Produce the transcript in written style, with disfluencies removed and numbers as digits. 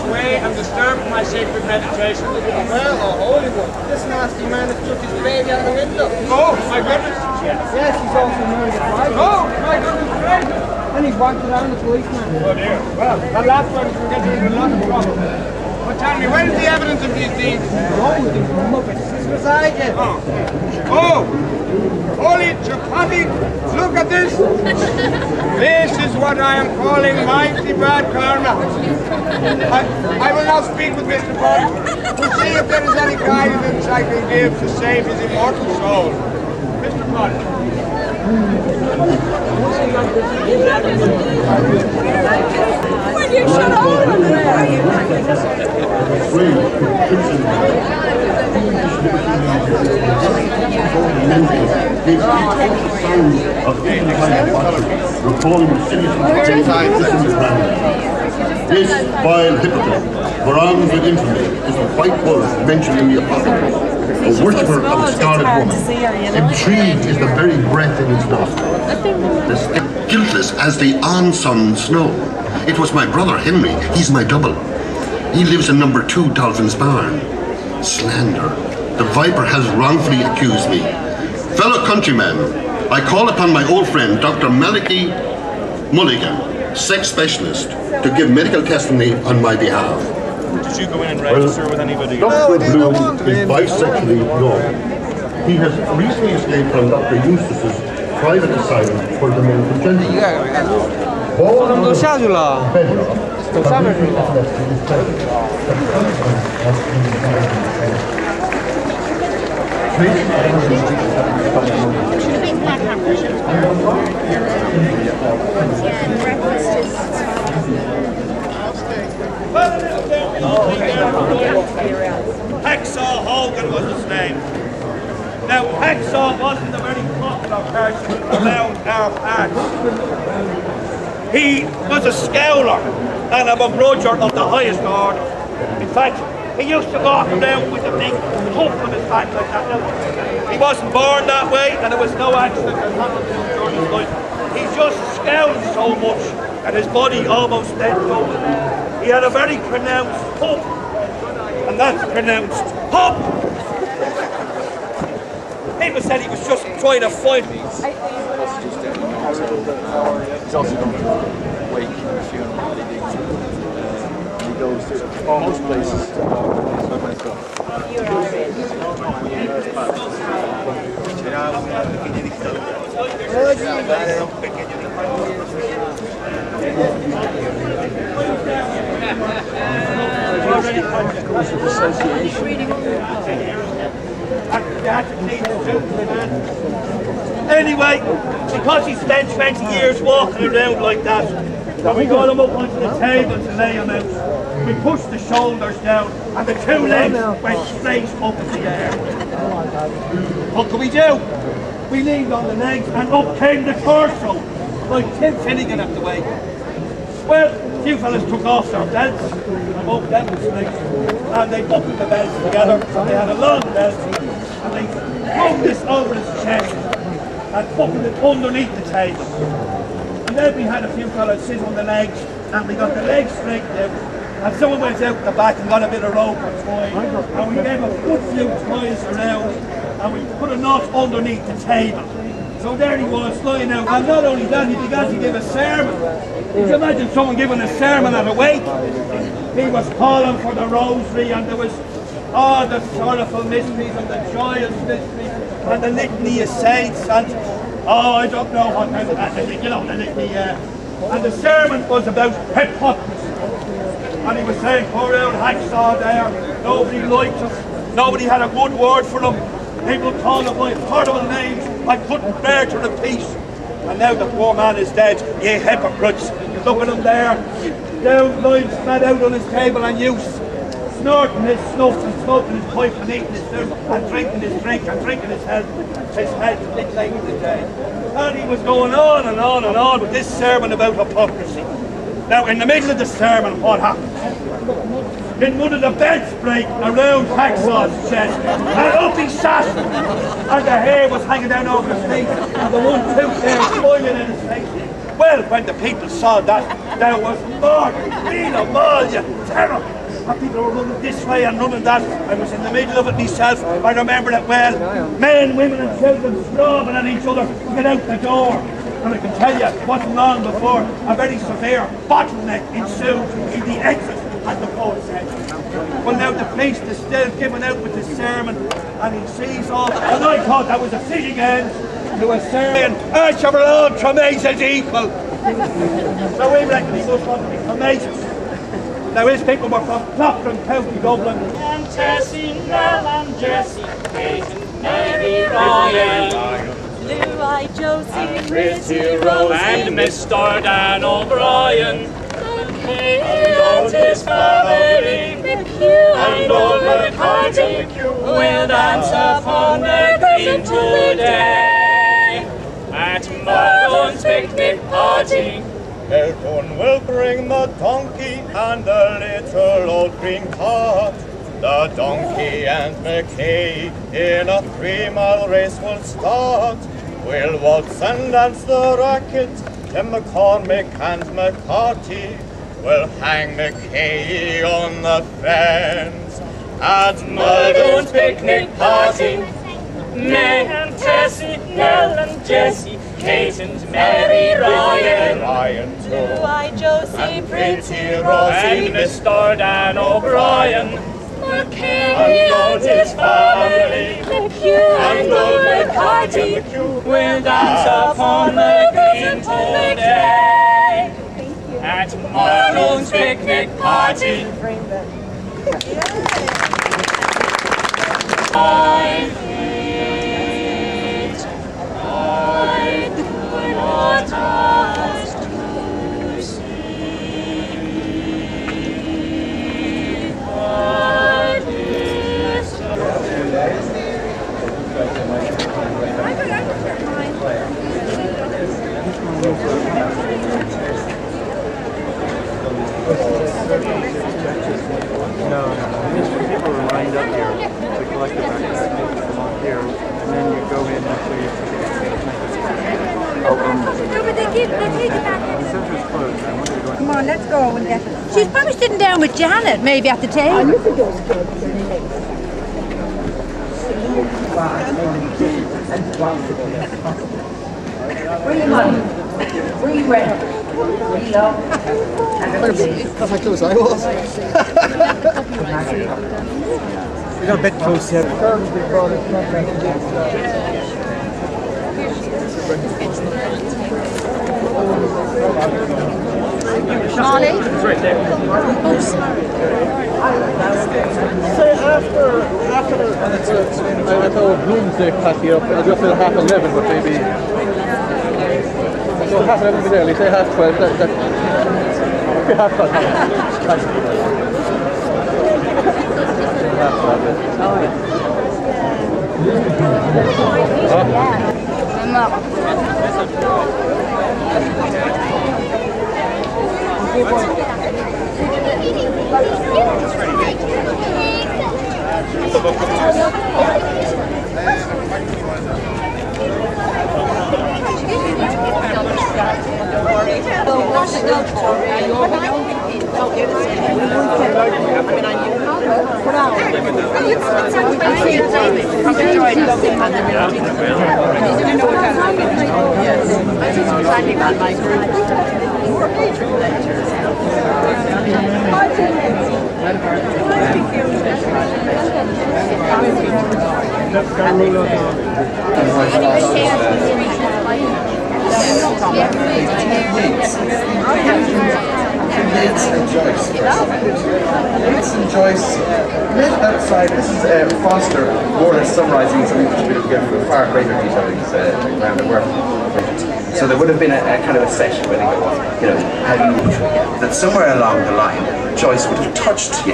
away and disturb my sacred meditation. Well, oh, holy one, this nasty man has took his baby out the window. Oh, my goodness. Yes, he's also married a bride. Oh, my goodness gracious. And he's wanted on the policeman. Oh dear. Well, the last one is getting into a lot of trouble. But tell me, where's the evidence of these deeds? Oh, these muppets. It's beside you. Oh. Oh! Holy chapati! Look at this! This is what I am calling mighty bad karma. I will now speak with Mr. Budd to see if there is any guidance I can give to save his immortal soul. Mr. Budd. Will you shut up? This vile hypocrite, bronzed with infamy, is the white wolf mentioned in the Apocrypha, a worshipper of the scarlet woman. Intrigue is the very breath in his nostrils. Guiltless as the on-sun snow. It was my brother Henry, he's my double. He lives in number 2 Dolphin's Barn. Slander. The viper has wrongfully accused me. Fellow countrymen, I call upon my old friend Dr. Malachy Mulligan, sex specialist, to give medical testimony on my behalf. Did you go in and register with anybody? Dr. Bloom is bisexually known. He has recently escaped from Dr. Eustace's private asylum for the men of gentlemen. Born on the bedrock, Hacksaw Hogan was his name. Now, Hacksaw wasn't a very popular person around our parts. He was a scowler and a begrudger of the highest order. In fact, he used to walk around with a big hump on his back like that. Now, he wasn't born that way, and there was no accident that happened to him during his life. He just scowled so much that his body almost bent over. He had a very pronounced hump, and that's pronounced hump. People said he was just trying to fight me. He's also going to wake and funeral. He goes to most places. Anyway, because he spent 20 years walking around like that, we got him up onto the table to lay him out. We pushed the shoulders down and the 2 legs went straight up in the air. What could we do? We leaned on the legs and up came the torso, like Tim Finnegan at the wake. Well, a few fellas took off their belts and both them were straight, and they buckled the belts together, so they had a long belt, and they pulled this over his chest and buckled it underneath the table. And then we had a few fellas sit on the legs, and we got the legs straightened out, and someone went out the back and got a bit of rope or twine, and we gave a good few ties around, and we put a knot underneath the table. So there he was, lying out, and not only that, he began to give a sermon. You can imagine someone giving a sermon at a wake. He was calling for the rosary, and there was all the sorrowful mysteries and the joyous mysteries and the litany of saints, and I don't know what kind of, you know, the litany, and the sermon was about hypocrisy. And he was saying, poor old Hacksaw there, nobody liked him, nobody had a good word for him. People called him by horrible names I couldn't bear to repeat. And now the poor man is dead, ye hypocrites. Look at him there, down lying spread out on his table, and you snorting his snuff and smoking his pipe and eating his food and drinking his drink and drinking his head big late in the day. And he was going on and on and on with this sermon about hypocrisy. Now in the middle of the sermon, what happened? In one of the belts break around Hacksaw's chest, and up he sat, and the hair was hanging down over his face, and the one tooth there smiling in his face. Well, when the people saw that, There was more between them all, you terror. And people were running this way and running that. I was in the middle of it myself. I remember it well. Men, women and children scrubbing at each other to get out the door. And I can tell you, it wasn't long before a very severe bottleneck ensued in the exit, as the poet said. Well, now the priest is still giving out with his sermon, and he sees all, and I thought that was a fitting end to a sermon. Earth of our own Tremaise is equal. So we reckon he must want to be Tremaise. Now his people were from Cloughlin, County Dublin. And Tessie, Nell and Jessie, Kate and Mary Ryan, Blue-eyed Josie, and Pretty Rose, and Mr. Dan O'Brien, and his family, and old McCarthy will dance upon their green today at Muldoon's picnic party. Muldoon will bring the donkey and the little old green cart. The donkey and McKay in a 3-mile race will start. We'll waltz and dance the racket, Tim McCormick and McCarthy will hang McKay on the fence at Muldoon's picnic party. Meg and Tessie, Nell and Jessie, Kate and Mary Ryan, Blue-eyed Josie, Pretty Rose, and Mr. Dan O'Brien, McKay and his family, and old McCarthy will dance upon the green today at Muldoon's picnic party. I could not ask to see what is No. People were lined up here to collect the backpacks from up here, and then you go in after you No, but they take it back. The center's closed. I want you to go in. Come on, let's go and get it. She's probably sitting down with Janet, maybe at the table. Were you ready? That's how close I was. We got a bit close here. Molly? It's right there. Oh, sorry. So after I thought Bloomsday coffee up, I just said 11:30, but maybe. So 11:30 would be early, say 12:30. That 12:30. Liebigs and Joyce. Liebigs and Joyce, met outside. This is Foster more or less summarising something which we will get into far greater detail in his round of work. So there would have been a kind of a session where they go, you know, that somewhere along the line, Joyce would have touched